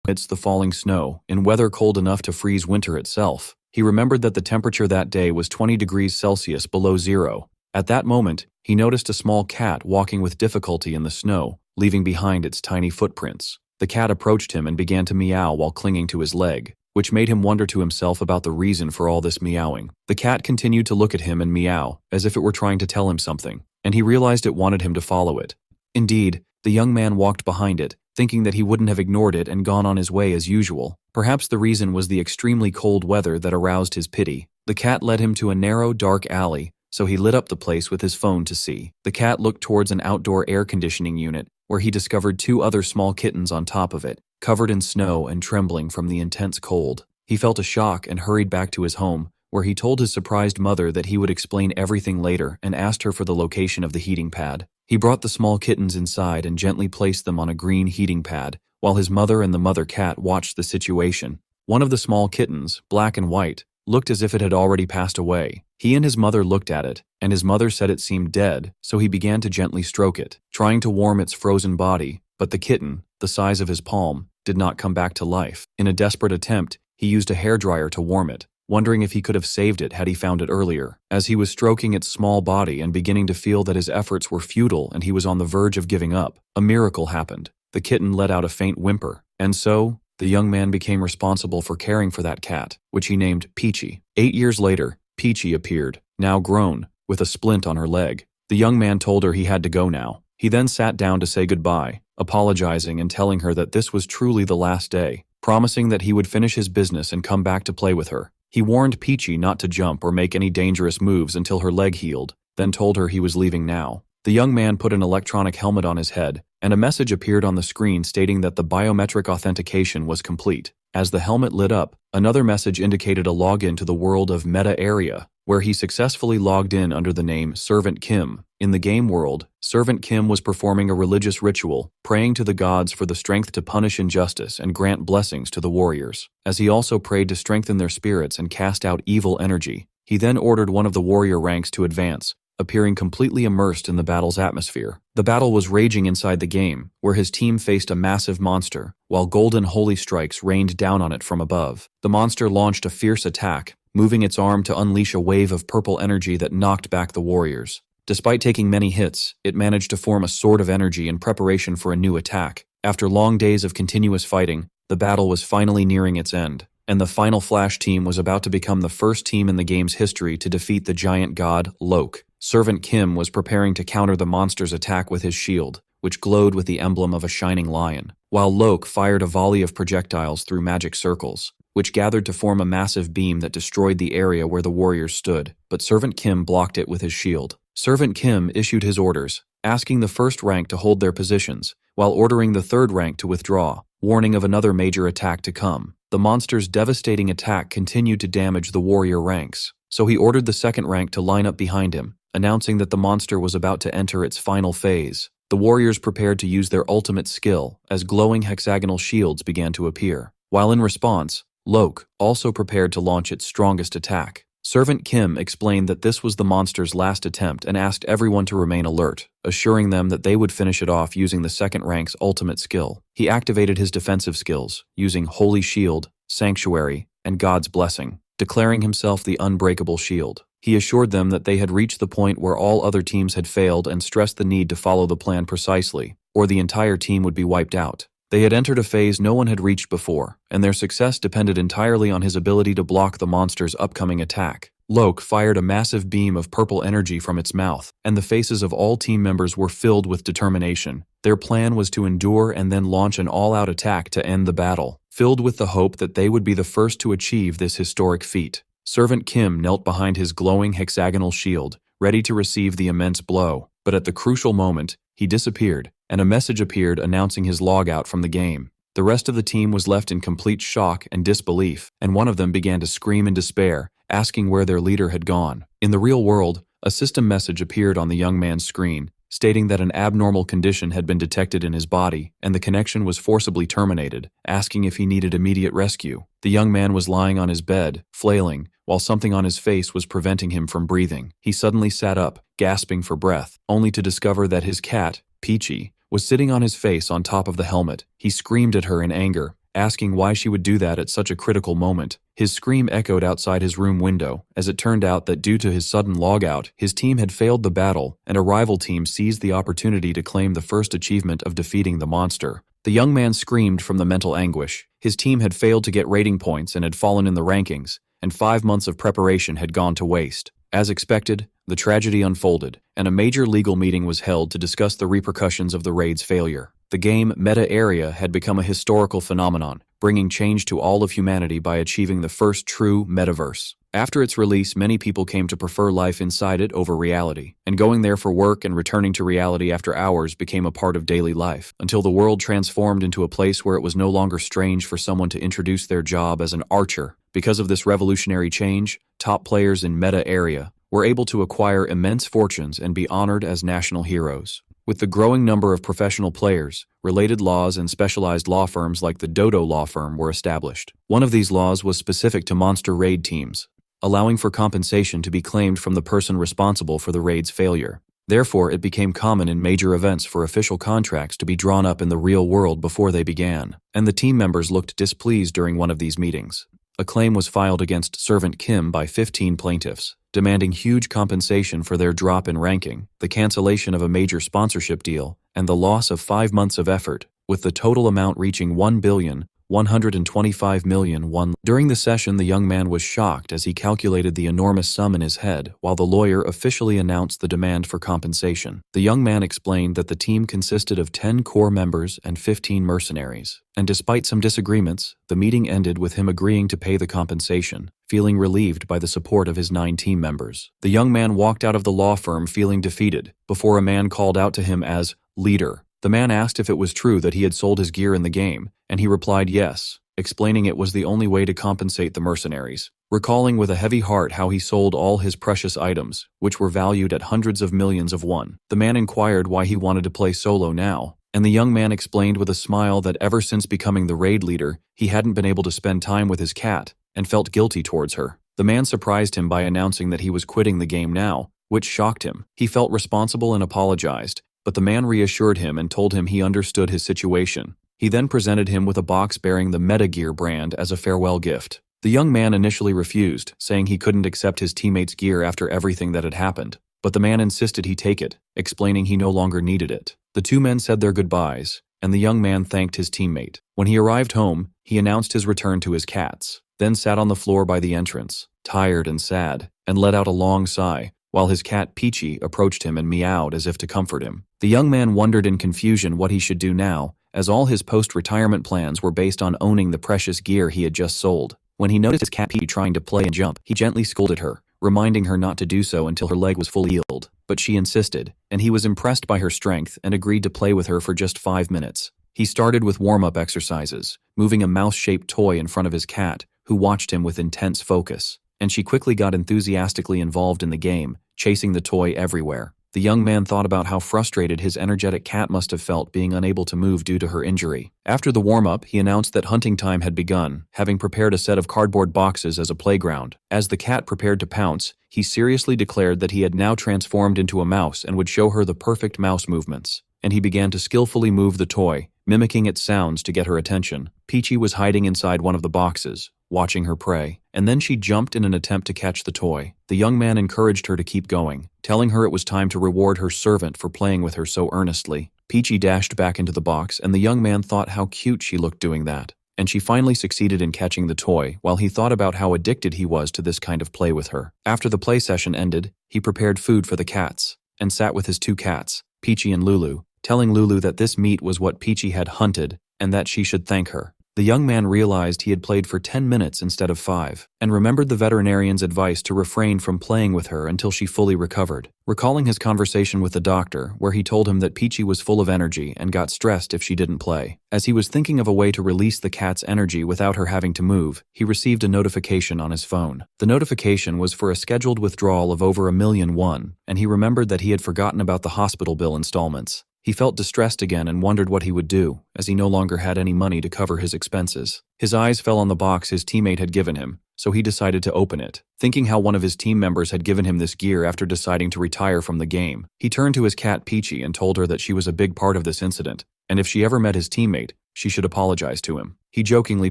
amidst the falling snow, in weather cold enough to freeze winter itself. He remembered that the temperature that day was 20 degrees Celsius below zero. At that moment, he noticed a small cat walking with difficulty in the snow, leaving behind its tiny footprints. The cat approached him and began to meow while clinging to his leg, which made him wonder to himself about the reason for all this meowing. The cat continued to look at him and meow, as if it were trying to tell him something, and he realized it wanted him to follow it. Indeed, the young man walked behind it, thinking that he wouldn't have ignored it and gone on his way as usual. Perhaps the reason was the extremely cold weather that aroused his pity. The cat led him to a narrow, dark alley, so he lit up the place with his phone to see. The cat looked towards an outdoor air conditioning unit, where he discovered two other small kittens on top of it, covered in snow and trembling from the intense cold. He felt a shock and hurried back to his home, where he told his surprised mother that he would explain everything later and asked her for the location of the heating pad. He brought the small kittens inside and gently placed them on a green heating pad, while his mother and the mother cat watched the situation. One of the small kittens, black and white, looked as if it had already passed away. He and his mother looked at it, and his mother said it seemed dead, so he began to gently stroke it, trying to warm its frozen body, but the kitten, the size of his palm, did not come back to life. In a desperate attempt, he used a hairdryer to warm it, wondering if he could have saved it had he found it earlier. As he was stroking its small body and beginning to feel that his efforts were futile and he was on the verge of giving up, a miracle happened. The kitten let out a faint whimper, and so, the young man became responsible for caring for that cat, which he named Peachy. 8 years later, Peachy appeared, now grown, with a splint on her leg. The young man told her he had to go now. He then sat down to say goodbye, apologizing and telling her that this was truly the last day, promising that he would finish his business and come back to play with her. He warned Peachy not to jump or make any dangerous moves until her leg healed, then told her he was leaving now. The young man put an electronic helmet on his head, and a message appeared on the screen stating that the biometric authentication was complete. As the helmet lit up, another message indicated a login to the world of Meta Area, where he successfully logged in under the name Servant Kim. In the game world, Servant Kim was performing a religious ritual, praying to the gods for the strength to punish injustice and grant blessings to the warriors. As he also prayed to strengthen their spirits and cast out evil energy, he then ordered one of the warrior ranks to advance, appearing completely immersed in the battle's atmosphere. The battle was raging inside the game, where his team faced a massive monster, while golden holy strikes rained down on it from above. The monster launched a fierce attack, moving its arm to unleash a wave of purple energy that knocked back the warriors. Despite taking many hits, it managed to form a sword of energy in preparation for a new attack. After long days of continuous fighting, the battle was finally nearing its end, and the final Flash team was about to become the first team in the game's history to defeat the giant god, Loke. Servant Kim was preparing to counter the monster's attack with his shield, which glowed with the emblem of a shining lion, while Loke fired a volley of projectiles through magic circles, which gathered to form a massive beam that destroyed the area where the warriors stood, but Servant Kim blocked it with his shield. Servant Kim issued his orders, asking the first rank to hold their positions, while ordering the third rank to withdraw, warning of another major attack to come. The monster's devastating attack continued to damage the warrior ranks, so he ordered the second rank to line up behind him, announcing that the monster was about to enter its final phase. The warriors prepared to use their ultimate skill as glowing hexagonal shields began to appear, while in response, Loke also prepared to launch its strongest attack. Servant Kim explained that this was the monster's last attempt and asked everyone to remain alert, assuring them that they would finish it off using the second rank's ultimate skill. He activated his defensive skills, using Holy Shield, Sanctuary, and God's Blessing, declaring himself the unbreakable shield. He assured them that they had reached the point where all other teams had failed and stressed the need to follow the plan precisely, or the entire team would be wiped out. They had entered a phase no one had reached before, and their success depended entirely on his ability to block the monster's upcoming attack. Loke fired a massive beam of purple energy from its mouth, and the faces of all team members were filled with determination. Their plan was to endure and then launch an all-out attack to end the battle, filled with the hope that they would be the first to achieve this historic feat. Servant Kim knelt behind his glowing hexagonal shield, ready to receive the immense blow, but at the crucial moment, he disappeared, and a message appeared announcing his logout from the game. The rest of the team was left in complete shock and disbelief, and one of them began to scream in despair, asking where their leader had gone. In the real world, a system message appeared on the young man's screen, stating that an abnormal condition had been detected in his body, and the connection was forcibly terminated, asking if he needed immediate rescue. The young man was lying on his bed, flailing, while something on his face was preventing him from breathing. He suddenly sat up, gasping for breath, only to discover that his cat, Peachy, was sitting on his face on top of the helmet. He screamed at her in anger, asking why she would do that at such a critical moment. His scream echoed outside his room window, as it turned out that due to his sudden logout, his team had failed the battle, and a rival team seized the opportunity to claim the first achievement of defeating the monster. The young man screamed from the mental anguish. His team had failed to get rating points and had fallen in the rankings, and 5 months of preparation had gone to waste. As expected, the tragedy unfolded, and a major legal meeting was held to discuss the repercussions of the raid's failure. The game Meta Area had become a historical phenomenon, bringing change to all of humanity by achieving the first true metaverse. After its release, many people came to prefer life inside it over reality, and going there for work and returning to reality after hours became a part of daily life, until the world transformed into a place where it was no longer strange for someone to introduce their job as an archer. Because of this revolutionary change, top players in Meta Area were able to acquire immense fortunes and be honored as national heroes. With the growing number of professional players, related laws and specialized law firms like the Dodo law firm were established. One of these laws was specific to monster raid teams, allowing for compensation to be claimed from the person responsible for the raid's failure. Therefore, it became common in major events for official contracts to be drawn up in the real world before they began, and the team members looked displeased during one of these meetings. A claim was filed against Servant Kim by 15 plaintiffs, demanding huge compensation for their drop in ranking, the cancellation of a major sponsorship deal, and the loss of 5 months of effort, with the total amount reaching $1,125,000,000. During the session, the young man was shocked as he calculated the enormous sum in his head while the lawyer officially announced the demand for compensation. The young man explained that the team consisted of 10 core members and 15 mercenaries, and despite some disagreements, the meeting ended with him agreeing to pay the compensation, feeling relieved by the support of his 9 team members. The young man walked out of the law firm feeling defeated, before a man called out to him as leader. The man asked if it was true that he had sold his gear in the game, and he replied yes, explaining it was the only way to compensate the mercenaries. Recalling with a heavy heart how he sold all his precious items, which were valued at hundreds of millions of won, the man inquired why he wanted to play solo now, and the young man explained with a smile that ever since becoming the raid leader, he hadn't been able to spend time with his cat, and felt guilty towards her. The man surprised him by announcing that he was quitting the game now, which shocked him. He felt responsible and apologized, but the man reassured him and told him he understood his situation. He then presented him with a box bearing the Metagear brand as a farewell gift. The young man initially refused, saying he couldn't accept his teammates' gear after everything that had happened, but the man insisted he take it, explaining he no longer needed it. The two men said their goodbyes, and the young man thanked his teammate. When he arrived home, he announced his return to his cats, then sat on the floor by the entrance, tired and sad, and let out a long sigh, while his cat Peachy approached him and meowed as if to comfort him. The young man wondered in confusion what he should do now, as all his post-retirement plans were based on owning the precious gear he had just sold. When he noticed his cat Peachy trying to play and jump, he gently scolded her, reminding her not to do so until her leg was fully healed. But she insisted, and he was impressed by her strength and agreed to play with her for just 5 minutes. He started with warm-up exercises, moving a mouse-shaped toy in front of his cat, who watched him with intense focus, and she quickly got enthusiastically involved in the game, chasing the toy everywhere. The young man thought about how frustrated his energetic cat must have felt being unable to move due to her injury. After the warm-up, he announced that hunting time had begun, having prepared a set of cardboard boxes as a playground. As the cat prepared to pounce, he seriously declared that he had now transformed into a mouse and would show her the perfect mouse movements. And he began to skillfully move the toy, mimicking its sounds to get her attention. Peachy was hiding inside one of the boxes, watching her prey, and then she jumped in an attempt to catch the toy. The young man encouraged her to keep going, telling her it was time to reward her servant for playing with her so earnestly. Peachy dashed back into the box, and the young man thought how cute she looked doing that, and she finally succeeded in catching the toy while he thought about how addicted he was to this kind of play with her. After the play session ended, he prepared food for the cats, and sat with his 2 cats, Peachy and Lulu, telling Lulu that this meat was what Peachy had hunted, and that she should thank her. The young man realized he had played for 10 minutes instead of 5, and remembered the veterinarian's advice to refrain from playing with her until she fully recovered. Recalling his conversation with the doctor, where he told him that Peachy was full of energy and got stressed if she didn't play. As he was thinking of a way to release the cat's energy without her having to move, he received a notification on his phone. The notification was for a scheduled withdrawal of over 1,000,000 won, and he remembered that he had forgotten about the hospital bill installments. He felt distressed again and wondered what he would do, as he no longer had any money to cover his expenses. His eyes fell on the box his teammate had given him, so he decided to open it. Thinking how one of his team members had given him this gear after deciding to retire from the game, he turned to his cat Peachy and told her that she was a big part of this incident, and if she ever met his teammate, she should apologize to him. He jokingly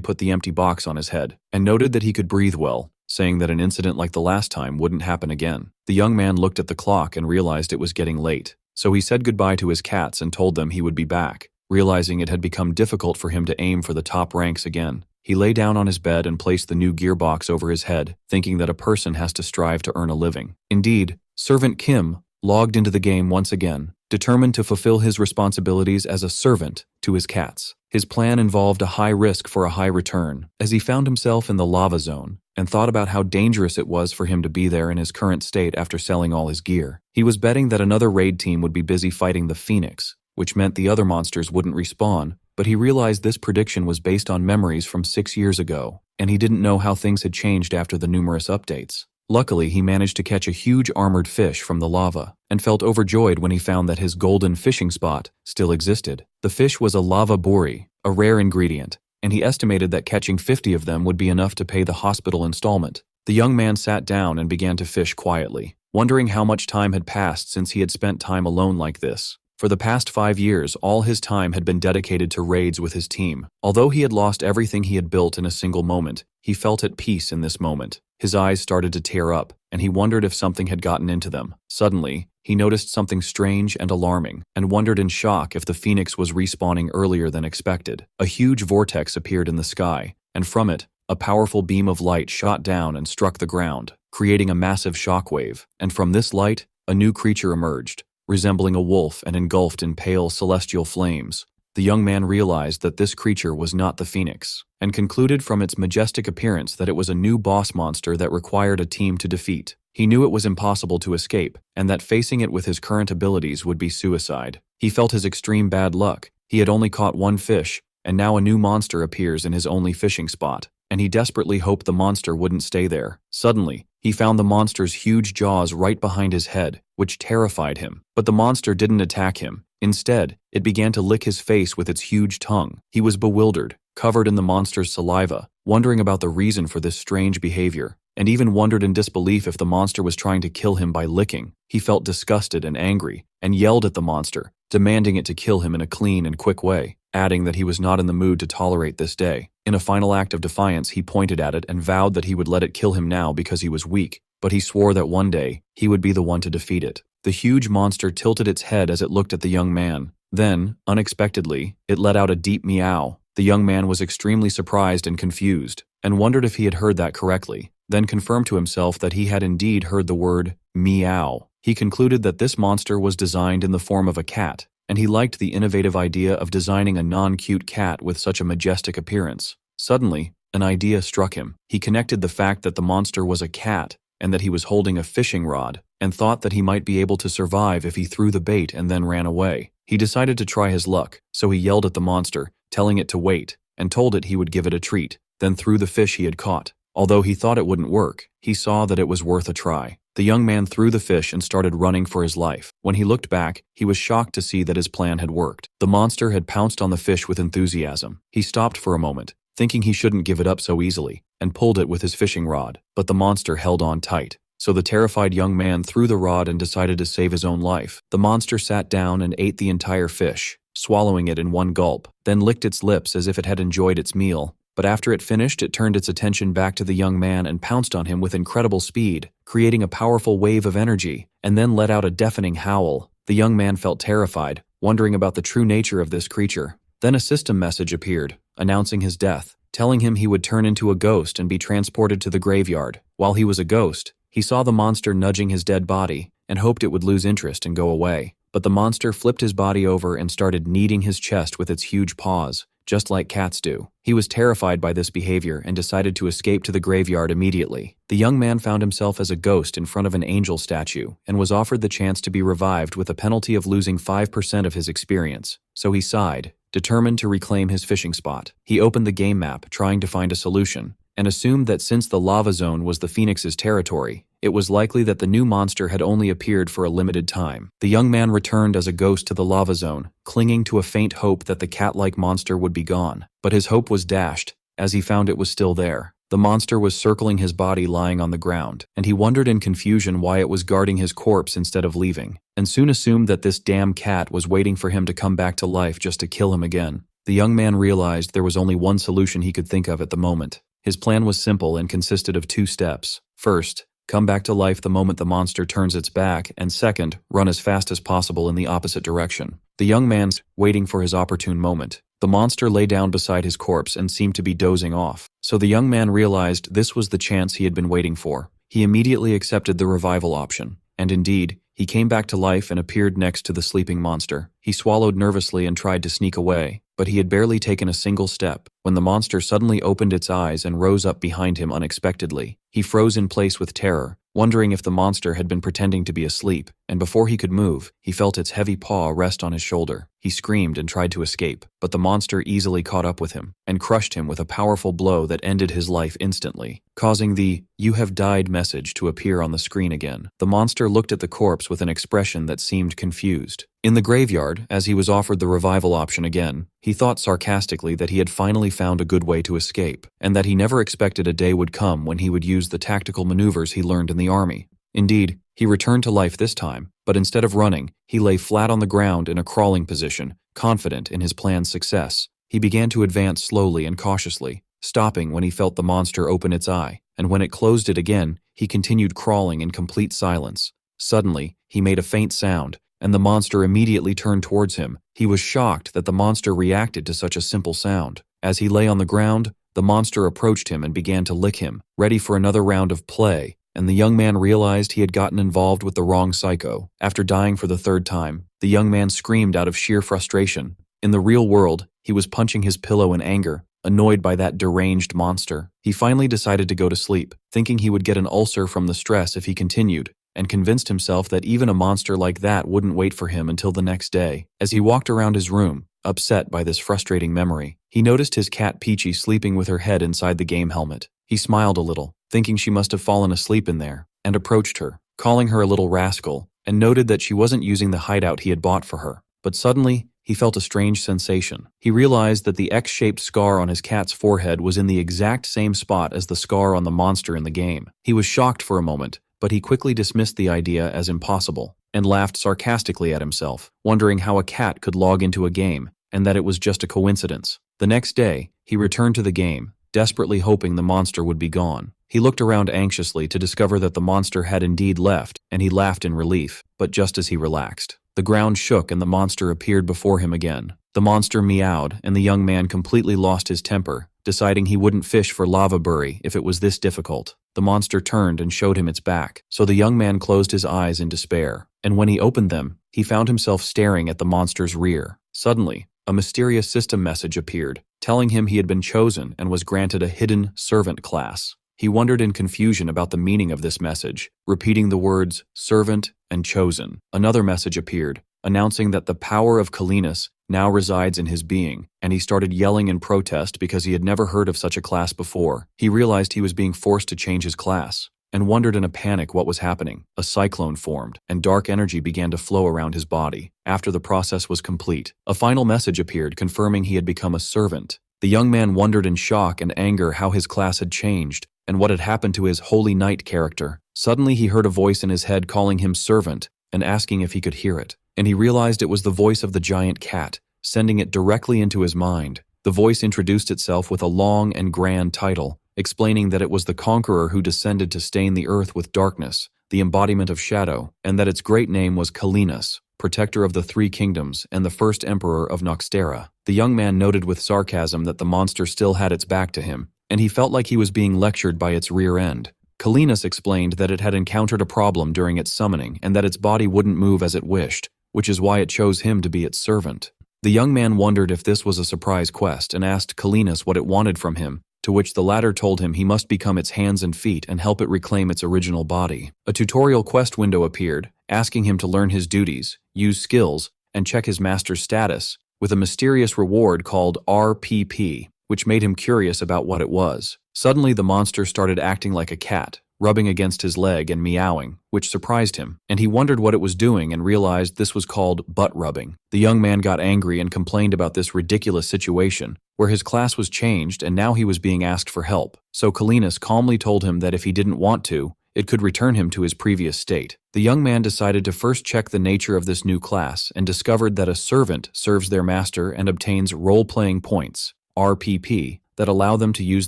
put the empty box on his head and noted that he could breathe well, saying that an incident like the last time wouldn't happen again. The young man looked at the clock and realized it was getting late, so he said goodbye to his cats and told them he would be back. Realizing it had become difficult for him to aim for the top ranks again, he lay down on his bed and placed the new gearbox over his head, thinking that a person has to strive to earn a living. Indeed, Servant Kim logged into the game once again, determined to fulfill his responsibilities as a servant to his cats. His plan involved a high risk for a high return, as he found himself in the lava zone and thought about how dangerous it was for him to be there in his current state after selling all his gear. He was betting that another raid team would be busy fighting the Phoenix, which meant the other monsters wouldn't respawn, but he realized this prediction was based on memories from 6 years ago, and he didn't know how things had changed after the numerous updates. Luckily, he managed to catch a huge armored fish from the lava, and felt overjoyed when he found that his golden fishing spot still existed. The fish was a lava bori, a rare ingredient, and he estimated that catching 50 of them would be enough to pay the hospital installment. The young man sat down and began to fish quietly, wondering how much time had passed since he had spent time alone like this. For the past 5 years, all his time had been dedicated to raids with his team. Although he had lost everything he had built in a single moment, he felt at peace in this moment. His eyes started to tear up, and he wondered if something had gotten into them. Suddenly, he noticed something strange and alarming, and wondered in shock if the Phoenix was respawning earlier than expected. A huge vortex appeared in the sky, and from it, a powerful beam of light shot down and struck the ground, creating a massive shockwave. And from this light, a new creature emerged, resembling a wolf and engulfed in pale celestial flames. The young man realized that this creature was not the Phoenix, and concluded from its majestic appearance that it was a new boss monster that required a team to defeat. He knew it was impossible to escape, and that facing it with his current abilities would be suicide. He felt his extreme bad luck. He had only caught one fish, and now a new monster appears in his only fishing spot, and he desperately hoped the monster wouldn't stay there. Suddenly, he found the monster's huge jaws right behind his head, which terrified him. But the monster didn't attack him. Instead, it began to lick his face with its huge tongue. He was bewildered, covered in the monster's saliva, wondering about the reason for this strange behavior, and even wondered in disbelief if the monster was trying to kill him by licking. He felt disgusted and angry, and yelled at the monster, demanding it to kill him in a clean and quick way, adding that he was not in the mood to tolerate this day. In a final act of defiance, he pointed at it and vowed that he would let it kill him now because he was weak, but he swore that one day, he would be the one to defeat it. The huge monster tilted its head as it looked at the young man. Then, unexpectedly, it let out a deep meow. The young man was extremely surprised and confused, and wondered if he had heard that correctly, then confirmed to himself that he had indeed heard the word meow. He concluded that this monster was designed in the form of a cat, and he liked the innovative idea of designing a non-cute cat with such a majestic appearance. Suddenly, an idea struck him. He connected the fact that the monster was a cat and that he was holding a fishing rod, and thought that he might be able to survive if he threw the bait and then ran away. He decided to try his luck, so he yelled at the monster, telling it to wait, and told it he would give it a treat, then threw the fish he had caught. Although he thought it wouldn't work, he saw that it was worth a try. The young man threw the fish and started running for his life. When he looked back, he was shocked to see that his plan had worked. The monster had pounced on the fish with enthusiasm. He stopped for a moment, thinking he shouldn't give it up so easily, and pulled it with his fishing rod, but the monster held on tight. So the terrified young man threw the rod and decided to save his own life. The monster sat down and ate the entire fish, swallowing it in one gulp, then licked its lips as if it had enjoyed its meal. But after it finished, it turned its attention back to the young man and pounced on him with incredible speed, creating a powerful wave of energy, and then let out a deafening howl. The young man felt terrified, wondering about the true nature of this creature. Then a system message appeared, announcing his death, telling him he would turn into a ghost and be transported to the graveyard. While he was a ghost, he saw the monster nudging his dead body and hoped it would lose interest and go away. But the monster flipped his body over and started kneading his chest with its huge paws, just like cats do. He was terrified by this behavior and decided to escape to the graveyard immediately. The young man found himself as a ghost in front of an angel statue and was offered the chance to be revived with a penalty of losing 5% of his experience. So he sighed, determined to reclaim his fishing spot. He opened the game map, trying to find a solution, and assumed that since the lava zone was the Phoenix's territory, it was likely that the new monster had only appeared for a limited time. The young man returned as a ghost to the lava zone, clinging to a faint hope that the cat-like monster would be gone. But his hope was dashed, as he found it was still there. The monster was circling his body lying on the ground, and he wondered in confusion why it was guarding his corpse instead of leaving, and soon assumed that this damn cat was waiting for him to come back to life just to kill him again. The young man realized there was only one solution he could think of at the moment. His plan was simple and consisted of 2 steps. First, come back to life the moment the monster turns its back, and second, run as fast as possible in the opposite direction. The young man's waiting for his opportune moment. The monster lay down beside his corpse and seemed to be dozing off. So the young man realized this was the chance he had been waiting for. He immediately accepted the revival option. And indeed, he came back to life and appeared next to the sleeping monster. He swallowed nervously and tried to sneak away, but he had barely taken a single step when the monster suddenly opened its eyes and rose up behind him unexpectedly. He froze in place with terror, wondering if the monster had been pretending to be asleep, and before he could move, he felt its heavy paw rest on his shoulder. He screamed and tried to escape, but the monster easily caught up with him and crushed him with a powerful blow that ended his life instantly, causing the "You have died" message to appear on the screen again. The monster looked at the corpse with an expression that seemed confused. In the graveyard, as he was offered the revival option again, he thought sarcastically that he had finally found a good way to escape, and that he never expected a day would come when he would use the tactical maneuvers he learned in the army. Indeed, he returned to life this time, but instead of running, he lay flat on the ground in a crawling position, confident in his plan's success. He began to advance slowly and cautiously, stopping when he felt the monster open its eye, and when it closed it again, he continued crawling in complete silence. Suddenly, he made a faint sound, and the monster immediately turned towards him. He was shocked that the monster reacted to such a simple sound. As he lay on the ground, the monster approached him and began to lick him, ready for another round of play, and the young man realized he had gotten involved with the wrong psycho. After dying for the 3rd time, the young man screamed out of sheer frustration. In the real world, he was punching his pillow in anger, annoyed by that deranged monster. He finally decided to go to sleep, thinking he would get an ulcer from the stress if he continued, and convinced himself that even a monster like that wouldn't wait for him until the next day. As he walked around his room, upset by this frustrating memory, he noticed his cat Peachy sleeping with her head inside the game helmet. He smiled a little, thinking she must have fallen asleep in there, and approached her, calling her a little rascal, and noted that she wasn't using the hideout he had bought for her. But suddenly, he felt a strange sensation. He realized that the X-shaped scar on his cat's forehead was in the exact same spot as the scar on the monster in the game. He was shocked for a moment, but he quickly dismissed the idea as impossible, and laughed sarcastically at himself, wondering how a cat could log into a game, and that it was just a coincidence. The next day, he returned to the game, desperately hoping the monster would be gone. He looked around anxiously to discover that the monster had indeed left, and he laughed in relief, but just as he relaxed, the ground shook and the monster appeared before him again. The monster meowed, and the young man completely lost his temper, deciding he wouldn't fish for lava burry if it was this difficult. The monster turned and showed him its back, so the young man closed his eyes in despair, and when he opened them, he found himself staring at the monster's rear. Suddenly, a mysterious system message appeared, telling him he had been chosen and was granted a hidden servant class. He wondered in confusion about the meaning of this message, repeating the words servant and chosen. Another message appeared, announcing that the power of Kalinus now resides in his being, and he started yelling in protest because he had never heard of such a class before. He realized he was being forced to change his class, and wondered in a panic what was happening. A cyclone formed, and dark energy began to flow around his body. After the process was complete, a final message appeared confirming he had become a servant. The young man wondered in shock and anger how his class had changed, and what had happened to his Holy Knight character. Suddenly he heard a voice in his head calling him servant, and asking if he could hear it. And he realized it was the voice of the giant cat, sending it directly into his mind. The voice introduced itself with a long and grand title, explaining that it was the conqueror who descended to stain the earth with darkness, the embodiment of shadow, and that its great name was Kalinus, protector of the 3 kingdoms and the first emperor of Noxtera. The young man noted with sarcasm that the monster still had its back to him, and he felt like he was being lectured by its rear end. Kalinus explained that it had encountered a problem during its summoning and that its body wouldn't move as it wished, which is why it chose him to be its servant. The young man wondered if this was a surprise quest and asked Kalinus what it wanted from him, to which the latter told him he must become its hands and feet and help it reclaim its original body. A tutorial quest window appeared, asking him to learn his duties, use skills, and check his master's status, with a mysterious reward called RPP, which made him curious about what it was. Suddenly the monster started acting like a cat, rubbing against his leg and meowing, which surprised him, and he wondered what it was doing and realized this was called butt rubbing. The young man got angry and complained about this ridiculous situation, where his class was changed and now he was being asked for help. So Kalinus calmly told him that if he didn't want to, it could return him to his previous state. The young man decided to first check the nature of this new class and discovered that a servant serves their master and obtains role-playing points, RPP, that allow them to use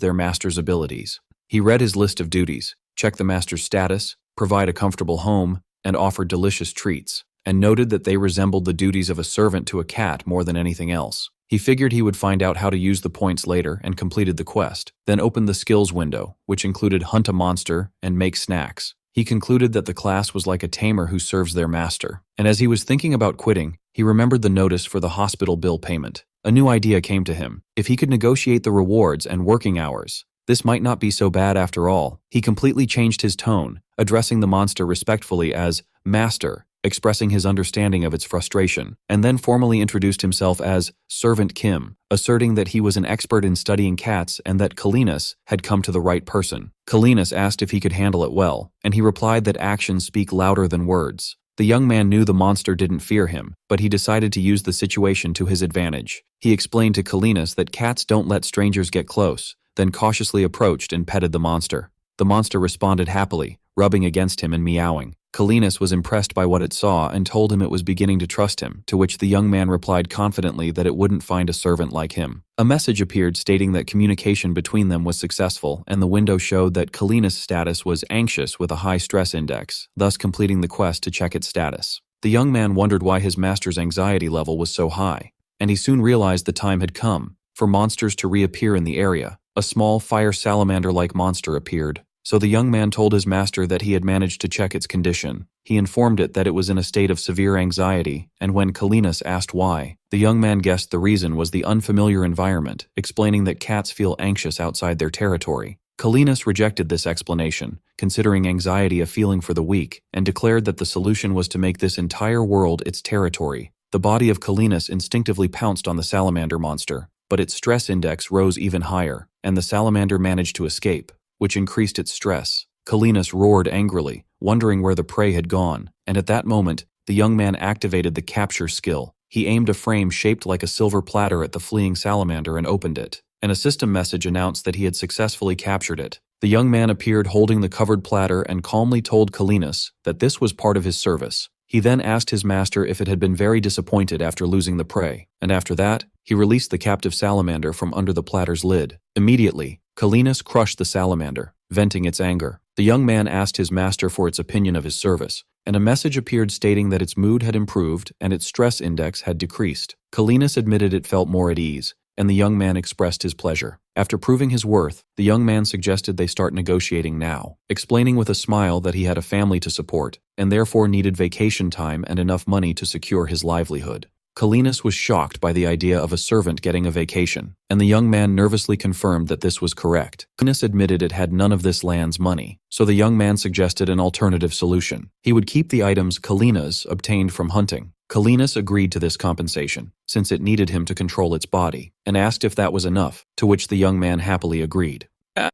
their master's abilities. He read his list of duties, checked the master's status, provide a comfortable home, and offer delicious treats, and noted that they resembled the duties of a servant to a cat more than anything else. He figured he would find out how to use the points later and completed the quest, then opened the skills window, which included hunt a monster and make snacks. He concluded that the class was like a tamer who serves their master. And as he was thinking about quitting, he remembered the notice for the hospital bill payment. A new idea came to him. If he could negotiate the rewards and working hours, this might not be so bad after all. He completely changed his tone, addressing the monster respectfully as Master, expressing his understanding of its frustration, and then formally introduced himself as Servant Kim, asserting that he was an expert in studying cats and that Kalinas had come to the right person. Kalinas asked if he could handle it well, and he replied that actions speak louder than words. The young man knew the monster didn't fear him, but he decided to use the situation to his advantage. He explained to Kalinas that cats don't let strangers get close, then cautiously approached and petted the monster. The monster responded happily, rubbing against him and meowing. Kalinas was impressed by what it saw and told him it was beginning to trust him, to which the young man replied confidently that it wouldn't find a servant like him. A message appeared stating that communication between them was successful, and the window showed that Kalinas' status was anxious with a high stress index, thus completing the quest to check its status. The young man wondered why his master's anxiety level was so high, and he soon realized the time had come for monsters to reappear in the area. A small fire salamander-like monster appeared, so the young man told his master that he had managed to check its condition. He informed it that it was in a state of severe anxiety, and when Kalinas asked why, the young man guessed the reason was the unfamiliar environment, explaining that cats feel anxious outside their territory. Kalinas rejected this explanation, considering anxiety a feeling for the weak, and declared that the solution was to make this entire world its territory. The body of Kalinas instinctively pounced on the salamander monster, but its stress index rose even higher, and the salamander managed to escape, which increased its stress. Kalinas roared angrily, wondering where the prey had gone, and at that moment, the young man activated the capture skill. He aimed a frame shaped like a silver platter at the fleeing salamander and opened it, and a system message announced that he had successfully captured it. The young man appeared holding the covered platter and calmly told Kalinas that this was part of his service. He then asked his master if it had been very disappointed after losing the prey, and after that, he released the captive salamander from under the platter's lid. Immediately, Kalinas crushed the salamander, venting its anger. The young man asked his master for its opinion of his service, and a message appeared stating that its mood had improved and its stress index had decreased. Kalinas admitted it felt more at ease, and the young man expressed his pleasure. After proving his worth, the young man suggested they start negotiating now, explaining with a smile that he had a family to support, and therefore needed vacation time and enough money to secure his livelihood. Kalinas was shocked by the idea of a servant getting a vacation, and the young man nervously confirmed that this was correct. Kalinas admitted it had none of this land's money, so the young man suggested an alternative solution. He would keep the items Kalinas obtained from hunting. Kalinas agreed to this compensation, since it needed him to control its body, and asked if that was enough, to which the young man happily agreed.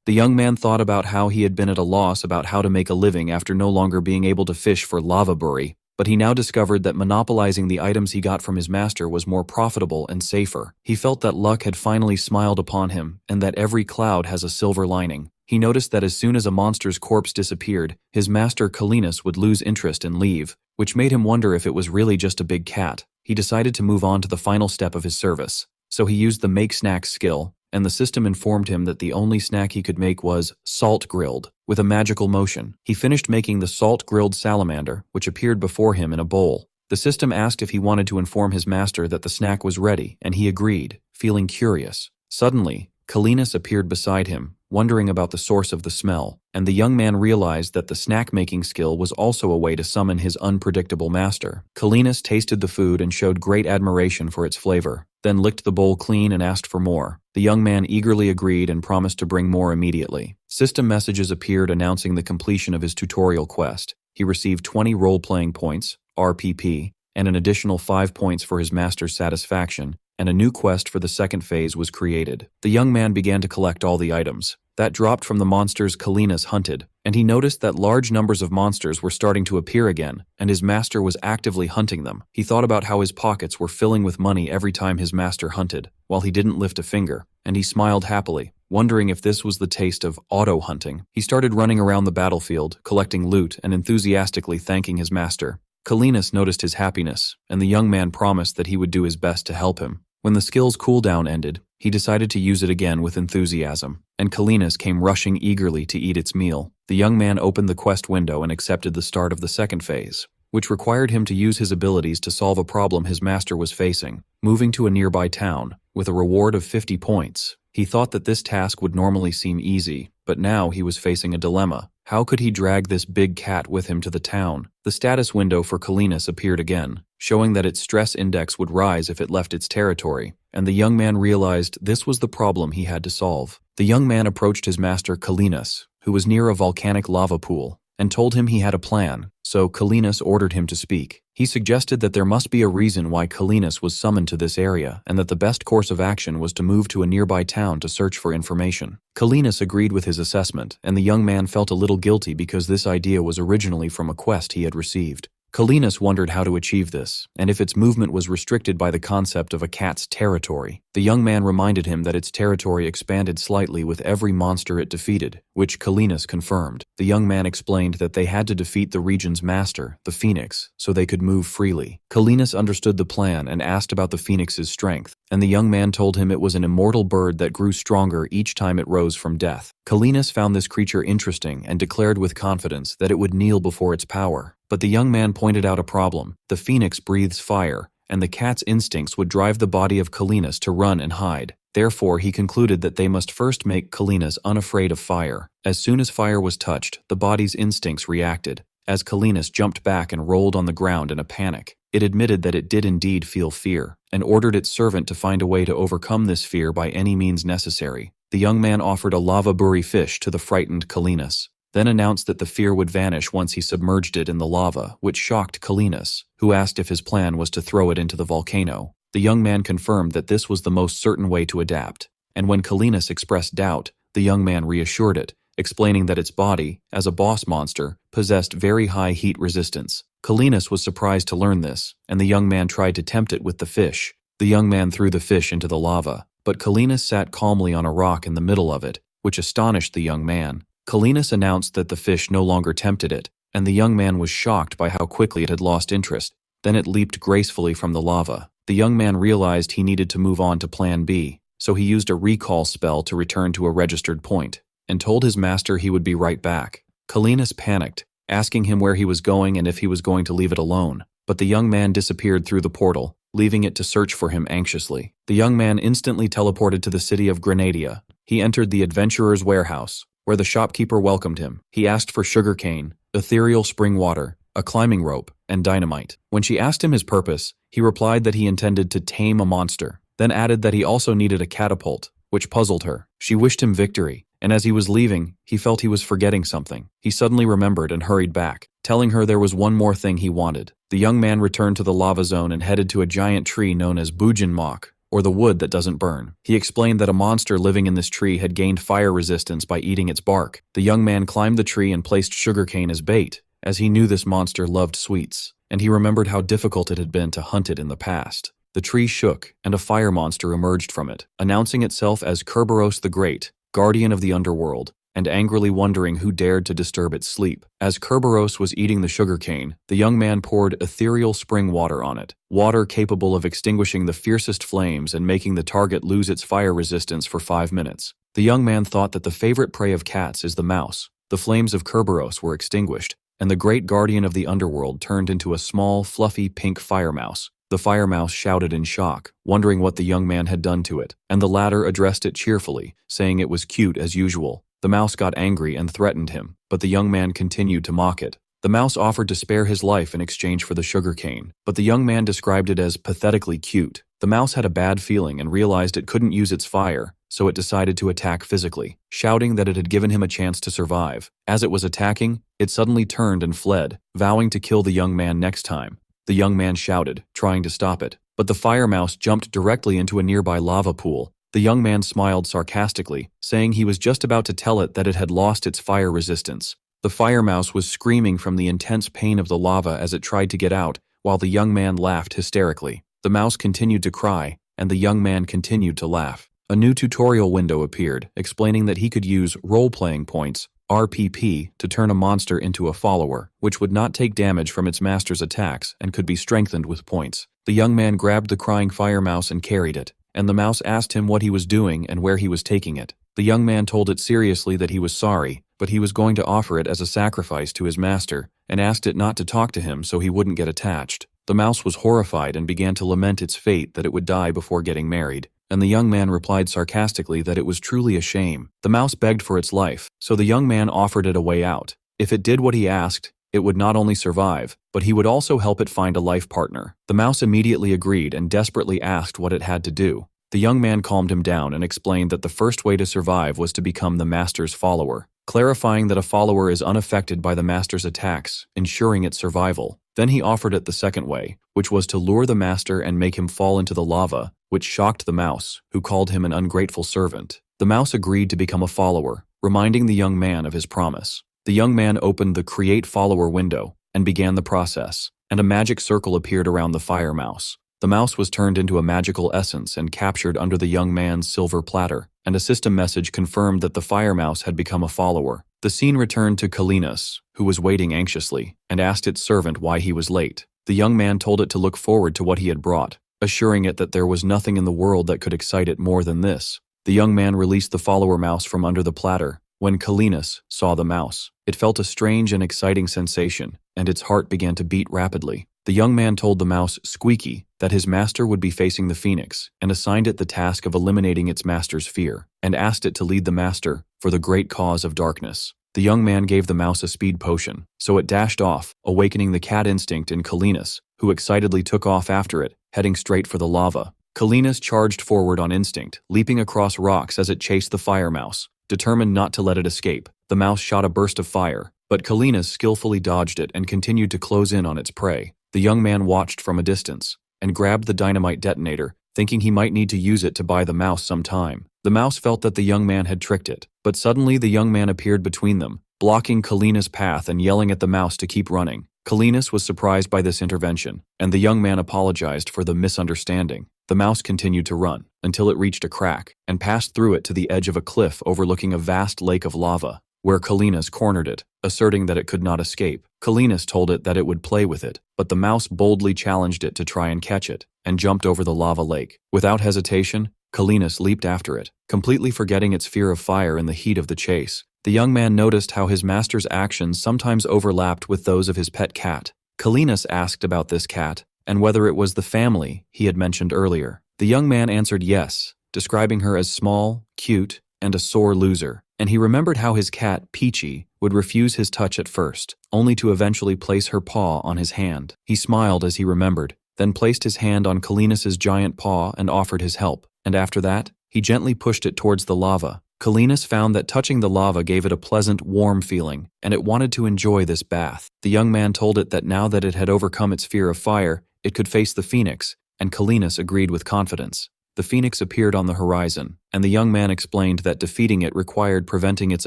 The young man thought about how he had been at a loss about how to make a living after no longer being able to fish for lava buri, but he now discovered that monopolizing the items he got from his master was more profitable and safer. He felt that luck had finally smiled upon him, and that every cloud has a silver lining. He noticed that as soon as a monster's corpse disappeared, his master Kalinas would lose interest and leave, which made him wonder if it was really just a big cat. He decided to move on to the final step of his service, so he used the Make Snacks skill, and the system informed him that the only snack he could make was salt grilled, with a magical motion. He finished making the salt grilled salamander, which appeared before him in a bowl. The system asked if he wanted to inform his master that the snack was ready, and he agreed, feeling curious. Suddenly, Kalinas appeared beside him, wondering about the source of the smell, and the young man realized that the snack-making skill was also a way to summon his unpredictable master. Kalinas tasted the food and showed great admiration for its flavor, then licked the bowl clean and asked for more. The young man eagerly agreed and promised to bring more immediately. System messages appeared announcing the completion of his tutorial quest. He received 20 role-playing points, RPP, and an additional 5 points for his master's satisfaction, and a new quest for the second phase was created. The young man began to collect all the items that dropped from the monsters Kalinas hunted, and he noticed that large numbers of monsters were starting to appear again, and his master was actively hunting them. He thought about how his pockets were filling with money every time his master hunted, while he didn't lift a finger, and he smiled happily. Wondering if this was the taste of auto-hunting, he started running around the battlefield, collecting loot and enthusiastically thanking his master. Kalinus noticed his happiness, and the young man promised that he would do his best to help him. When the skill's cooldown ended, he decided to use it again with enthusiasm, and Kalinus came rushing eagerly to eat its meal. The young man opened the quest window and accepted the start of the second phase, which required him to use his abilities to solve a problem his master was facing, moving to a nearby town, with a reward of 50 points. He thought that this task would normally seem easy, but now he was facing a dilemma. How could he drag this big cat with him to the town? The status window for Kalinus appeared again, showing that its stress index would rise if it left its territory, and the young man realized this was the problem he had to solve. The young man approached his master Kalinus, who was near a volcanic lava pool, and told him he had a plan, so Kalinus ordered him to speak. He suggested that there must be a reason why Kalinus was summoned to this area, and that the best course of action was to move to a nearby town to search for information. Kalinus agreed with his assessment, and the young man felt a little guilty because this idea was originally from a quest he had received. Kalinus wondered how to achieve this, and if its movement was restricted by the concept of a cat's territory. The young man reminded him that its territory expanded slightly with every monster it defeated, which Kalinus confirmed. The young man explained that they had to defeat the region's master, the Phoenix, so they could move freely. Kalinus understood the plan and asked about the Phoenix's strength, and the young man told him it was an immortal bird that grew stronger each time it rose from death. Kalinus found this creature interesting and declared with confidence that it would kneel before its power. But the young man pointed out a problem. The Phoenix breathes fire, and the cat's instincts would drive the body of Kalinus to run and hide. Therefore, he concluded that they must first make Kalinus unafraid of fire. As soon as fire was touched, the body's instincts reacted, as Kalinus jumped back and rolled on the ground in a panic. It admitted that it did indeed feel fear, and ordered its servant to find a way to overcome this fear by any means necessary. The young man offered a lava-buri fish to the frightened Kalinus, then announced that the fear would vanish once he submerged it in the lava, which shocked Kalinus, who asked if his plan was to throw it into the volcano. The young man confirmed that this was the most certain way to adapt, and when Kalinus expressed doubt, the young man reassured it, explaining that its body, as a boss monster, possessed very high heat resistance. Kalinus was surprised to learn this, and the young man tried to tempt it with the fish. The young man threw the fish into the lava, but Kalinus sat calmly on a rock in the middle of it, which astonished the young man. Kalinus announced that the fish no longer tempted it, and the young man was shocked by how quickly it had lost interest. Then it leaped gracefully from the lava. The young man realized he needed to move on to Plan B, so he used a recall spell to return to a registered point, and told his master he would be right back. Kalinus panicked, asking him where he was going and if he was going to leave it alone, but the young man disappeared through the portal, leaving it to search for him anxiously. The young man instantly teleported to the city of Granadia. He entered the adventurer's warehouse, where the shopkeeper welcomed him. He asked for sugarcane, ethereal spring water, a climbing rope, and dynamite. When she asked him his purpose, he replied that he intended to tame a monster, then added that he also needed a catapult, which puzzled her. She wished him victory, and as he was leaving, he felt he was forgetting something. He suddenly remembered and hurried back, telling her there was one more thing he wanted. The young man returned to the lava zone and headed to a giant tree known as Bujinmok, or the wood that doesn't burn. He explained that a monster living in this tree had gained fire resistance by eating its bark. The young man climbed the tree and placed sugarcane as bait, as he knew this monster loved sweets, and he remembered how difficult it had been to hunt it in the past. The tree shook, and a fire monster emerged from it, announcing itself as Kerberos the Great, guardian of the underworld, and angrily wondering who dared to disturb its sleep. As Kerberos was eating the sugarcane, the young man poured ethereal spring water on it, water capable of extinguishing the fiercest flames and making the target lose its fire resistance for 5 minutes. The young man thought that the favorite prey of cats is the mouse. The flames of Kerberos were extinguished, and the great guardian of the underworld turned into a small, fluffy pink fire mouse. The fire mouse shouted in shock, wondering what the young man had done to it, and the latter addressed it cheerfully, saying it was cute as usual. The mouse got angry and threatened him, but the young man continued to mock it. The mouse offered to spare his life in exchange for the sugarcane, but the young man described it as pathetically cute. The mouse had a bad feeling and realized it couldn't use its fire, so it decided to attack physically, shouting that it had given him a chance to survive. As it was attacking, it suddenly turned and fled, vowing to kill the young man next time. The young man shouted, trying to stop it, but the fire mouse jumped directly into a nearby lava pool. The young man smiled sarcastically, saying he was just about to tell it that it had lost its fire resistance. The fire mouse was screaming from the intense pain of the lava as it tried to get out, while the young man laughed hysterically. The mouse continued to cry, and the young man continued to laugh. A new tutorial window appeared, explaining that he could use role-playing points, RPP, to turn a monster into a follower, which would not take damage from its master's attacks and could be strengthened with points. The young man grabbed the crying fire mouse and carried it, and the mouse asked him what he was doing and where he was taking it. The young man told it seriously that he was sorry, but he was going to offer it as a sacrifice to his master, and asked it not to talk to him so he wouldn't get attached. The mouse was horrified and began to lament its fate that it would die before getting married, and the young man replied sarcastically that it was truly a shame. The mouse begged for its life, so the young man offered it a way out. If it did what he asked, it would not only survive, but he would also help it find a life partner. The mouse immediately agreed and desperately asked what it had to do. The young man calmed him down and explained that the first way to survive was to become the master's follower, clarifying that a follower is unaffected by the master's attacks, ensuring its survival. Then he offered it the second way, which was to lure the master and make him fall into the lava, which shocked the mouse, who called him an ungrateful servant. The mouse agreed to become a follower, reminding the young man of his promise. The young man opened the Create Follower window and began the process, and a magic circle appeared around the fire mouse. The mouse was turned into a magical essence and captured under the young man's silver platter, and a system message confirmed that the fire mouse had become a follower. The scene returned to Kalinas, who was waiting anxiously, and asked its servant why he was late. The young man told it to look forward to what he had brought, assuring it that there was nothing in the world that could excite it more than this. The young man released the follower mouse from under the platter. When Kalinas saw the mouse, it felt a strange and exciting sensation, and its heart began to beat rapidly. The young man told the mouse, Squeaky, that his master would be facing the phoenix, and assigned it the task of eliminating its master's fear, and asked it to lead the master for the great cause of darkness. The young man gave the mouse a speed potion, so it dashed off, awakening the cat instinct in Kalinas, who excitedly took off after it, heading straight for the lava. Kalinas charged forward on instinct, leaping across rocks as it chased the fire mouse, determined not to let it escape. The mouse shot a burst of fire, but Kalinas skillfully dodged it and continued to close in on its prey. The young man watched from a distance, and grabbed the dynamite detonator, thinking he might need to use it to buy the mouse some time. The mouse felt that the young man had tricked it, but suddenly the young man appeared between them, blocking Kalinas' path and yelling at the mouse to keep running. Kalinas was surprised by this intervention, and the young man apologized for the misunderstanding. The mouse continued to run, until it reached a crack, and passed through it to the edge of a cliff overlooking a vast lake of lava, where Kalinas cornered it, asserting that it could not escape. Kalinas told it that it would play with it, but the mouse boldly challenged it to try and catch it, and jumped over the lava lake. Without hesitation, Kalinas leaped after it, completely forgetting its fear of fire in the heat of the chase. The young man noticed how his master's actions sometimes overlapped with those of his pet cat. Kalinas asked about this cat, and whether it was the family he had mentioned earlier. The young man answered yes, describing her as small, cute, and a sore loser, and he remembered how his cat, Peachy, would refuse his touch at first, only to eventually place her paw on his hand. He smiled as he remembered, then placed his hand on Kalinas' giant paw and offered his help, and after that, he gently pushed it towards the lava. Kalinas found that touching the lava gave it a pleasant, warm feeling, and it wanted to enjoy this bath. The young man told it that now that it had overcome its fear of fire, it could face the phoenix, and Kalinas agreed with confidence. The phoenix appeared on the horizon, and the young man explained that defeating it required preventing its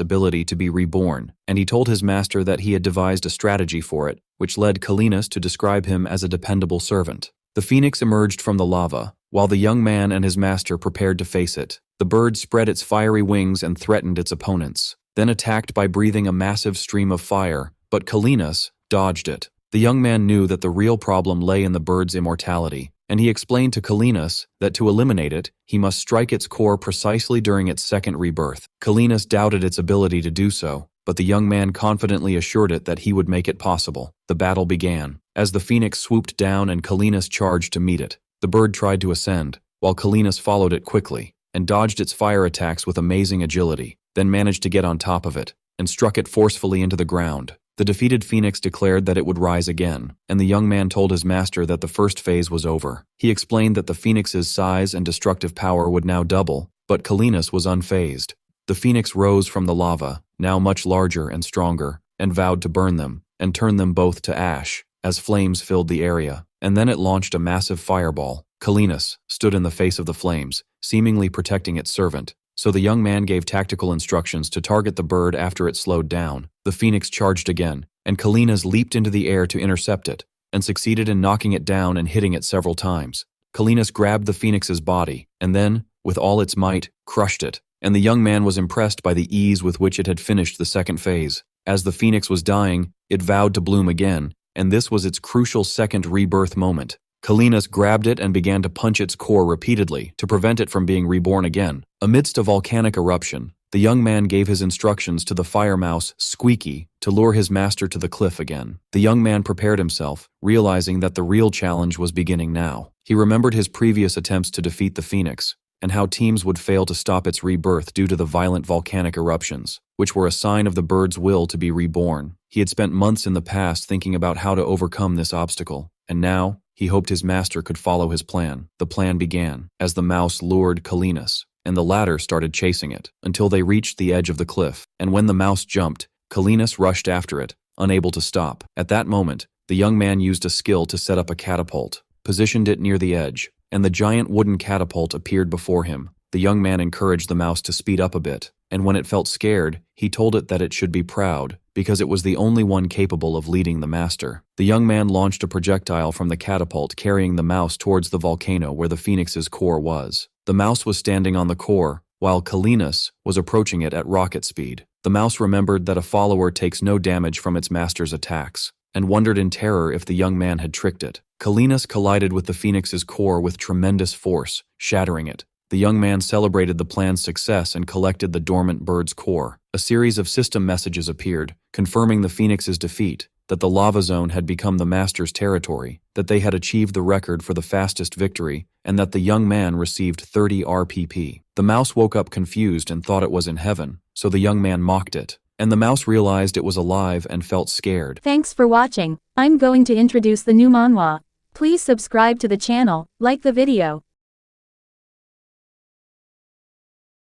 ability to be reborn, and he told his master that he had devised a strategy for it, which led Kalinas to describe him as a dependable servant. The phoenix emerged from the lava, while the young man and his master prepared to face it. The bird spread its fiery wings and threatened its opponents, then attacked by breathing a massive stream of fire, but Kalinas dodged it. The young man knew that the real problem lay in the bird's immortality, and he explained to Kalinas that to eliminate it, he must strike its core precisely during its second rebirth. Kalinas doubted its ability to do so, but the young man confidently assured it that he would make it possible. The battle began, as the phoenix swooped down and Kalinas charged to meet it. The bird tried to ascend, while Kalinas followed it quickly, and dodged its fire attacks with amazing agility, then managed to get on top of it, and struck it forcefully into the ground. The defeated phoenix declared that it would rise again, and the young man told his master that the first phase was over. He explained that the phoenix's size and destructive power would now double, but Kalinas was unfazed. The phoenix rose from the lava, now much larger and stronger, and vowed to burn them, and turn them both to ash, as flames filled the area, and then it launched a massive fireball. Kalinas stood in the face of the flames, seemingly protecting its servant, so the young man gave tactical instructions to target the bird after it slowed down. The phoenix charged again, and Kalinas leaped into the air to intercept it, and succeeded in knocking it down and hitting it several times. Kalinas grabbed the phoenix's body, and then, with all its might, crushed it, and the young man was impressed by the ease with which it had finished the second phase. As the phoenix was dying, it vowed to bloom again, and this was its crucial second rebirth moment. Kalinas grabbed it and began to punch its core repeatedly to prevent it from being reborn again. Amidst a volcanic eruption, the young man gave his instructions to the fire mouse, Squeaky, to lure his master to the cliff again. The young man prepared himself, realizing that the real challenge was beginning now. He remembered his previous attempts to defeat the phoenix, and how teams would fail to stop its rebirth due to the violent volcanic eruptions, which were a sign of the bird's will to be reborn. He had spent months in the past thinking about how to overcome this obstacle, and now, he hoped his master could follow his plan. The plan began, as the mouse lured Kalinas, and the latter started chasing it, until they reached the edge of the cliff, and when the mouse jumped, Kalinas rushed after it, unable to stop. At that moment, the young man used a skill to set up a catapult, positioned it near the edge, and the giant wooden catapult appeared before him. The young man encouraged the mouse to speed up a bit, and when it felt scared, he told it that it should be proud, because it was the only one capable of leading the master. The young man launched a projectile from the catapult carrying the mouse towards the volcano where the phoenix's core was. The mouse was standing on the core, while Kalinas was approaching it at rocket speed. The mouse remembered that a follower takes no damage from its master's attacks, and wondered in terror if the young man had tricked it. Kalinas collided with the phoenix's core with tremendous force, shattering it. The young man celebrated the plan's success and collected the dormant bird's core. A series of system messages appeared, confirming the phoenix's defeat, that the lava zone had become the master's territory, that they had achieved the record for the fastest victory, and that the young man received 30 RPP. The mouse woke up confused and thought it was in heaven, so the young man mocked it. And the mouse realized it was alive and felt scared. Thanks for watching. I'm going to introduce the new manhwa. Please subscribe to the channel, like the video,